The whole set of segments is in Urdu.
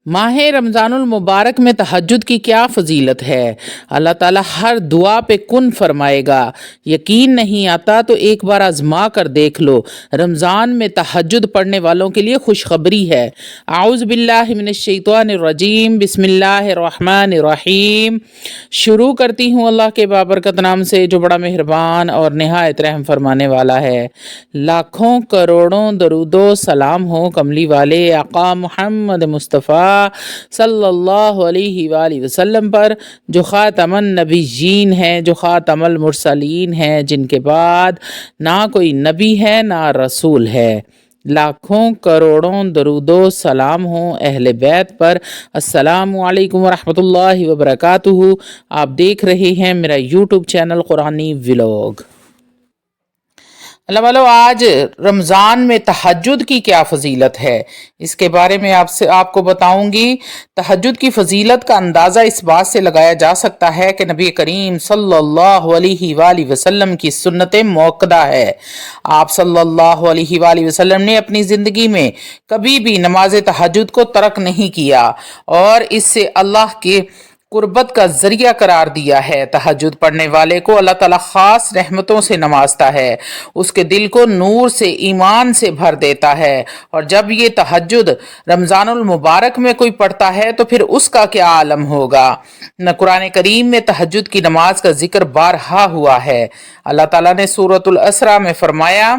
ماہ رمضان المبارک میں تہجد کی کیا فضیلت ہے؟ اللہ تعالیٰ ہر دعا پہ کن فرمائے گا۔ یقین نہیں آتا تو ایک بار آزما کر دیکھ لو۔ رمضان میں تہجد پڑھنے والوں کے لیے خوشخبری ہے۔ اعوذ باللہ من الشیطان الرجیم، بسم اللہ الرحمن الرحیم۔ شروع کرتی ہوں اللہ کے بابرکت نام سے جو بڑا مہربان اور نہایت رحم فرمانے والا ہے۔ لاکھوں کروڑوں درود و سلام ہو کملی والے آقا محمد مصطفیٰ صلی اللہ علیہ وآلہ وسلم پر، جو خاتم النبیین ہیں، جو خاتم المرسلین ہیں، جن کے بعد نہ کوئی نبی ہے نہ رسول ہے۔ لاکھوں کروڑوں درود و سلام ہوں اہل بیت پر۔ السلام علیکم ورحمۃ اللہ وبرکاتہ۔ آپ دیکھ رہے ہیں میرا یوٹیوب چینل قرآنی ولاگ۔ اللہ والو، آج رمضان میں تہجد کی کیا فضیلت ہے، اس کے بارے میں آپ کو بتاؤں گی۔ تہجد کی فضیلت کا اندازہ اس بات سے لگایا جا سکتا ہے کہ نبی کریم صلی اللہ علیہ وآلہ وسلم کی سنت موقدہ ہے۔ آپ صلی اللہ علیہ وآلہ وسلم نے اپنی زندگی میں کبھی بھی نماز تہجد کو ترک نہیں کیا اور اس سے اللہ کے قربت کا ذریعہ قرار دیا ہے۔ تہجد پڑھنے والے کو اللہ تعالیٰ خاص رحمتوں سے نوازتا ہے، اس کے دل کو نور سے، ایمان سے بھر دیتا ہے، اور جب یہ تہجد رمضان المبارک میں کوئی پڑھتا ہے تو پھر اس کا کیا عالم ہوگا۔ قرآن کریم میں تہجد کی نماز کا ذکر بارہا ہوا ہے۔ اللہ تعالیٰ نے سورۃ الاسراء میں فرمایا،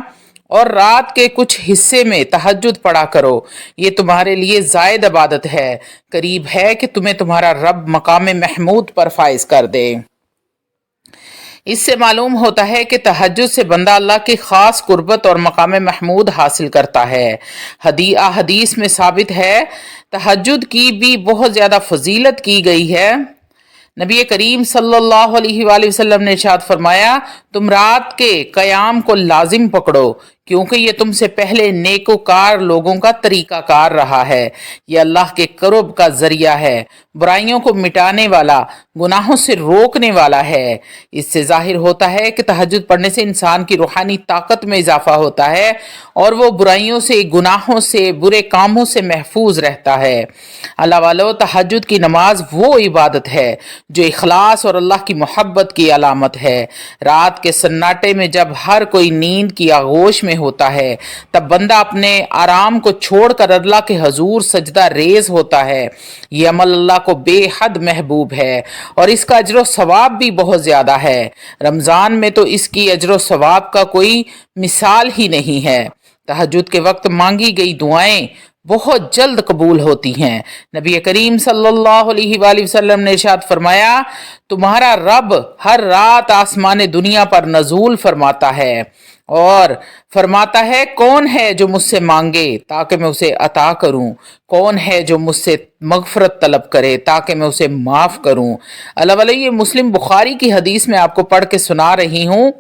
اور رات کے کچھ حصے میں تہجد پڑھا کرو، یہ تمہارے لیے زائد عبادت ہے، قریب ہے کہ تمہیں تمہارا رب مقام محمود پر فائز کر دے۔ اس سے معلوم ہوتا ہے کہ تہجد سے بندہ اللہ کی خاص قربت اور مقام محمود حاصل کرتا ہے۔ حدیث میں ثابت ہے، تہجد کی بھی بہت زیادہ فضیلت کی گئی ہے۔ نبی کریم صلی اللہ علیہ وآلہ وسلم نے ارشاد فرمایا، تم رات کے قیام کو لازم پکڑو، کیونکہ یہ تم سے پہلے نیکوکار لوگوں کا طریقہ کار رہا ہے۔ یہ اللہ کے قرب کا ذریعہ ہے، برائیوں کو مٹانے والا، گناہوں سے روکنے والا ہے۔ اس سے ظاہر ہوتا ہے کہ تہجد پڑھنے سے انسان کی روحانی طاقت میں اضافہ ہوتا ہے اور وہ برائیوں سے، گناہوں سے، برے کاموں سے محفوظ رہتا ہے۔ اللہ والو، تہجد کی نماز وہ عبادت ہے جو اخلاص اور اللہ کی محبت کی علامت ہے۔ رات کے سناٹے میں جب ہر کوئی نیند کی آغوش میں ہوتا ہے، تب بندہ اپنے آرام کو چھوڑ کر اللہ کے حضور سجدہ ریز ہوتا ہے۔ یہ عمل اللہ کو بے حد محبوب ہے اور اس کا اجر و ثواب بھی بہت زیادہ ہے۔ رمضان میں تو اس کی اجر و ثواب کا کوئی مثال ہی نہیں ہے۔ تہجد کے وقت مانگی گئی دعائیں بہت جلد قبول ہوتی ہیں۔ نبی کریم صلی اللہ علیہ وآلہ وسلم نے ارشاد فرمایا، تمہارا رب ہر رات آسمان دنیا پر نزول فرماتا ہے اور فرماتا ہے، کون ہے جو مجھ سے مانگے تاکہ میں اسے عطا کروں، کون ہے جو مجھ سے مغفرت طلب کرے تاکہ میں اسے معاف کروں۔ اللہ علیہ، یہ مسلم بخاری کی حدیث میں آپ کو پڑھ کے سنا رہی ہوں۔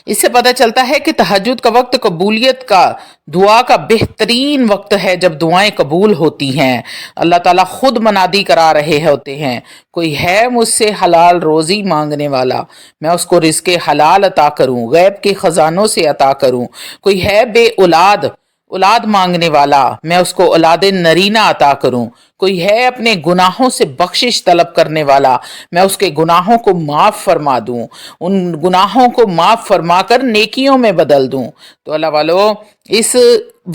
اس سے پتہ چلتا ہے کہ تہجد کا وقت قبولیت کا، دعا کا بہترین وقت ہے جب دعائیں قبول ہوتی ہیں۔ اللہ تعالیٰ خود منادی کرا رہے ہوتے ہیں، کوئی ہے مجھ سے حلال روزی مانگنے والا، میں اس کو رزق حلال عطا کروں، غیب کے خزانوں سے عطا کروں۔ کوئی ہے بے اولاد مانگنے والا، میں اس کو اولاد نرینہ عطا کروں۔ کوئی ہے اپنے گناہوں سے بخشش طلب کرنے والا، میں اس کے گناہوں کو معاف فرما دوں، ان گناہوں کو معاف فرما کر نیکیوں میں بدل دوں۔ تو اللہ والو، اس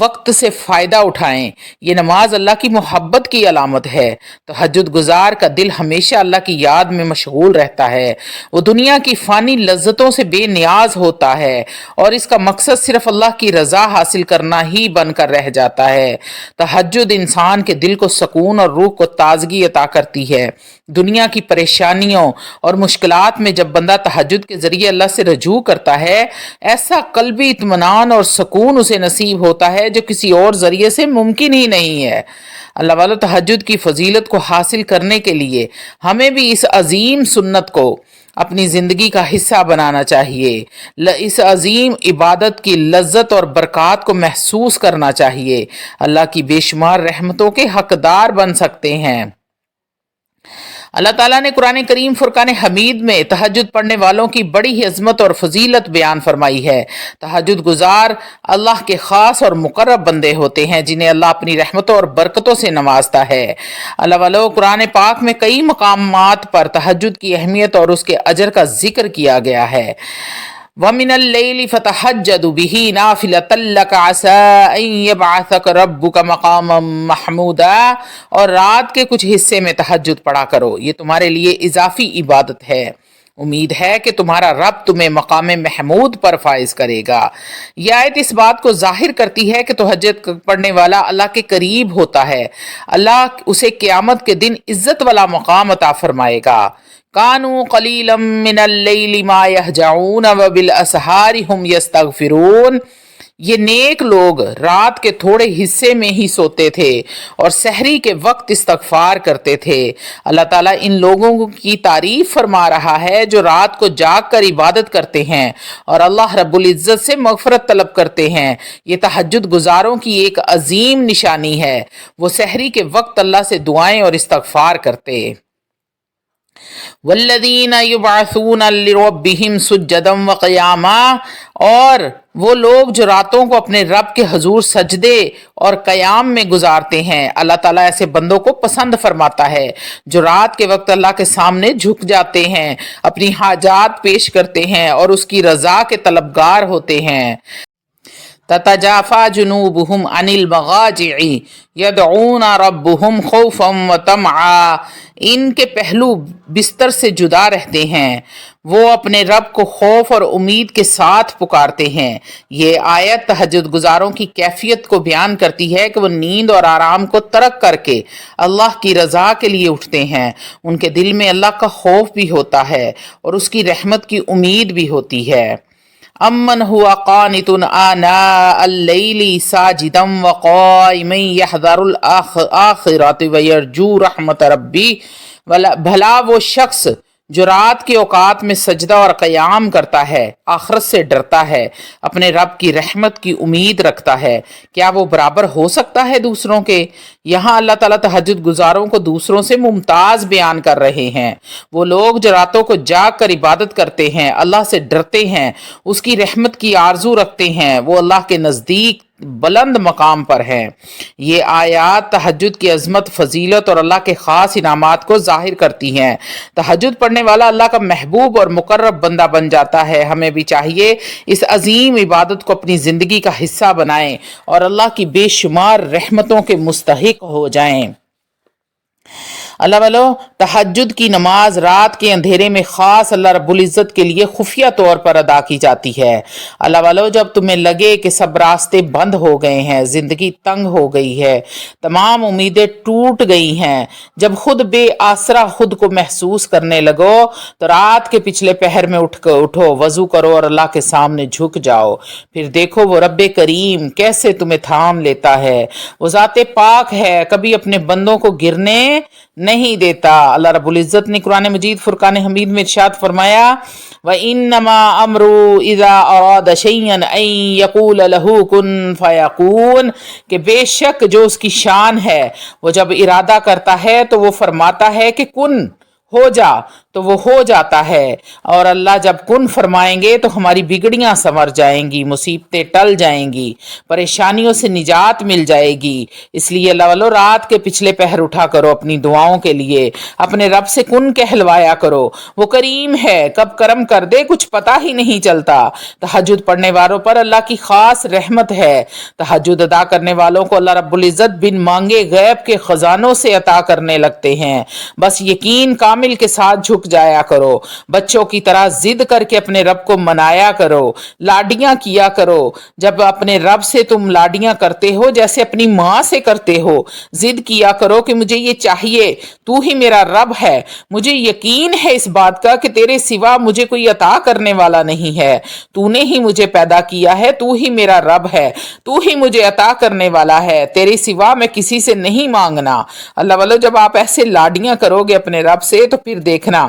وقت سے فائدہ اٹھائیں۔ یہ نماز اللہ کی محبت کی علامت ہے۔ تہجد گزار کا دل ہمیشہ اللہ کی یاد میں مشغول رہتا ہے، وہ دنیا کی فانی لذتوں سے بے نیاز ہوتا ہے اور اس کا مقصد صرف اللہ کی رضا حاصل کرنا ہی بن کر رہ جاتا ہے۔ تہجد انسان کے دل کو سکون اور روح کو تازگی عطا کرتی ہے۔ دنیا کی پریشانیوں اور مشکلات میں جب بندہ تہجد کے ذریعے اللہ سے رجوع کرتا ہے، ایسا قلبی اطمینان اور سکون اسے نصیب ہوتا ہے جو کسی اور ذریعے سے ممکن ہی نہیں ہے۔ اللہ والو، تہجد کی فضیلت کو حاصل کرنے کے لیے ہمیں بھی اس عظیم سنت کو اپنی زندگی کا حصہ بنانا چاہیے، اس عظیم عبادت کی لذت اور برکات کو محسوس کرنا چاہیے۔ اللہ کی بے شمار رحمتوں کے حقدار بن سکتے ہیں۔ اللہ تعالیٰ نے قرآن کریم فرقان حمید میں تہجد پڑھنے والوں کی بڑی ہی عظمت اور فضیلت بیان فرمائی ہے۔ تہجد گزار اللہ کے خاص اور مقرب بندے ہوتے ہیں جنہیں اللہ اپنی رحمتوں اور برکتوں سے نوازتا ہے۔ اللہ والو، قرآن پاک میں کئی مقامات پر تہجد کی اہمیت اور اس کے اجر کا ذکر کیا گیا ہے۔ وَمِنَ اللَّيْلِ فَتَحَجَّدْ بِهِ نَافِلَةً لَكَ عَسَىٰ أَن يَبْعَثَكَ رَبُّكَ مَقَامًا مَحْمُودًا، اور رات کے کچھ حصے میں تہجد پڑھا کرو، یہ تمہارے لیے اضافی عبادت ہے، امید ہے کہ تمہارا رب تمہیں مقام محمود پر فائز کرے گا۔ یہ آیت اس بات کو ظاہر کرتی ہے کہ تہجد پڑھنے والا اللہ کے قریب ہوتا ہے، اللہ اسے قیامت کے دن عزت والا مقام عطا فرمائے گا۔ کانوا قلیلا من اللیل ما یہجعون وبالاسحار ہم یستغفرون، یہ نیک لوگ رات کے تھوڑے حصے میں ہی سوتے تھے اور سحری کے وقت استغفار کرتے تھے۔ اللہ تعالیٰ ان لوگوں کی تعریف فرما رہا ہے جو رات کو جاگ کر عبادت کرتے ہیں اور اللہ رب العزت سے مغفرت طلب کرتے ہیں۔ یہ تہجد گزاروں کی ایک عظیم نشانی ہے، وہ سحری کے وقت اللہ سے دعائیں اور استغفار کرتے۔ والذین یبعثون لربہم سجدا وقیاما، اور وہ لوگ جو راتوں کو اپنے رب کے حضور سجدے اور قیام میں گزارتے ہیں، اللہ تعالیٰ ایسے بندوں کو پسند فرماتا ہے جو رات کے وقت اللہ کے سامنے جھک جاتے ہیں، اپنی حاجات پیش کرتے ہیں اور اس کی رضا کے طلبگار ہوتے ہیں۔ تتجافى جنوبهم عن المضاجع يدعون ربهم خوفا وطمعا، ان کے پہلو بستر سے جدا رہتے ہیں، وہ اپنے رب کو خوف اور امید کے ساتھ پکارتے ہیں۔ یہ آیت تہجد گزاروں کی کیفیت کو بیان کرتی ہے کہ وہ نیند اور آرام کو ترک کر کے اللہ کی رضا کے لیے اٹھتے ہیں، ان کے دل میں اللہ کا خوف بھی ہوتا ہے اور اس کی رحمت کی امید بھی ہوتی ہے۔ امن ہوا قانت آناء اللیل ساجدا وقائما یحذر الآخرۃ ویرجو رحمت ربی، بھلا وہ شخص جو رات کے اوقات میں سجدہ اور قیام کرتا ہے، آخرت سے ڈرتا ہے، اپنے رب کی رحمت کی امید رکھتا ہے، کیا وہ برابر ہو سکتا ہے دوسروں کے؟ یہاں اللہ تعالیٰ تہجد گزاروں کو دوسروں سے ممتاز بیان کر رہے ہیں۔ وہ لوگ جو راتوں کو جاگ کر عبادت کرتے ہیں، اللہ سے ڈرتے ہیں، اس کی رحمت کی آرزو رکھتے ہیں، وہ اللہ کے نزدیک بلند مقام پر ہیں۔ یہ آیات تہجد کی عظمت، فضیلت اور اللہ کے خاص انعامات کو ظاہر کرتی ہیں۔ تہجد پڑھنے والا اللہ کا محبوب اور مقرب بندہ بن جاتا ہے۔ ہمیں بھی چاہیے اس عظیم عبادت کو اپنی زندگی کا حصہ بنائیں اور اللہ کی بے شمار رحمتوں کے مستحق ہو جائیں۔ اللہ والو، تہجد کی نماز رات کے اندھیرے میں خاص اللہ رب العزت کے لیے خفیہ طور پر ادا کی جاتی ہے۔ اللہ والو، جب تمہیں لگے کہ سب راستے بند ہو گئے ہیں، زندگی تنگ ہو گئی ہے، تمام امیدیں ٹوٹ گئی ہیں، جب خود بے آسرا خود کو محسوس کرنے لگو، تو رات کے پچھلے پہر میں اٹھو، وضو کرو اور اللہ کے سامنے جھک جاؤ۔ پھر دیکھو وہ رب کریم کیسے تمہیں تھام لیتا ہے۔ وہ ذات پاک ہے، کبھی اپنے بندوں کو گرنے نہیں دیتا۔ اللہ رب العزت نے قرآن مجید فرقان حمید میں ارشاد فرمایا، وَإِنَّمَا أَمْرُهُ إِذَا أَرَادَ شَيْئًا أَن يَقُولَ لَهُ كُن فَيَكُونُ، کہ بے شک جو اس کی شان ہے، وہ جب ارادہ کرتا ہے تو وہ فرماتا ہے کہ کن ہو جا، تو وہ ہو جاتا ہے۔ اور اللہ جب کن فرمائیں گے تو ہماری بگڑیاں سنور جائیں گی، مصیبتیں ٹل جائیں گی، پریشانیوں سے نجات مل جائے گی۔ اس لیے اللہ والو، رات کے پچھلے پہر اٹھا کرو، اپنی دعاؤں کے لیے اپنے رب سے کن کہلوایا کرو۔ وہ کریم ہے، کب کرم کر دے کچھ پتہ ہی نہیں چلتا۔ تہجد پڑھنے والوں پر اللہ کی خاص رحمت ہے۔ تہجد ادا کرنے والوں کو اللہ رب العزت بن مانگے غیب کے خزانوں سے عطا کرنے لگتے ہیں۔ بس یقین کامل کے ساتھ جھک جایا کرو، بچوں کی طرح ضد کر کے اپنے رب کو منایا کرو، لاڈیاں کیا کرو۔ جب اپنے رب سے تم لاڈیاں کرتے ہو جیسے اپنی ماں سے کرتے ہو، ضد کیا کرو کہ مجھے یہ چاہیے، تو ہی میرا رب ہے، مجھے یقین ہے اس بات کا کہ تیرے سوا مجھے کوئی عطا کرنے والا نہیں ہے، تو نے ہی مجھے پیدا کیا ہے، تو ہی میرا رب ہے، تو ہی مجھے عطا کرنے والا ہے، تیرے سوا میں کسی سے نہیں مانگنا۔ اللہ والو، جب آپ ایسے لاڈیاں کرو گے اپنے رب سے تو پھر دیکھنا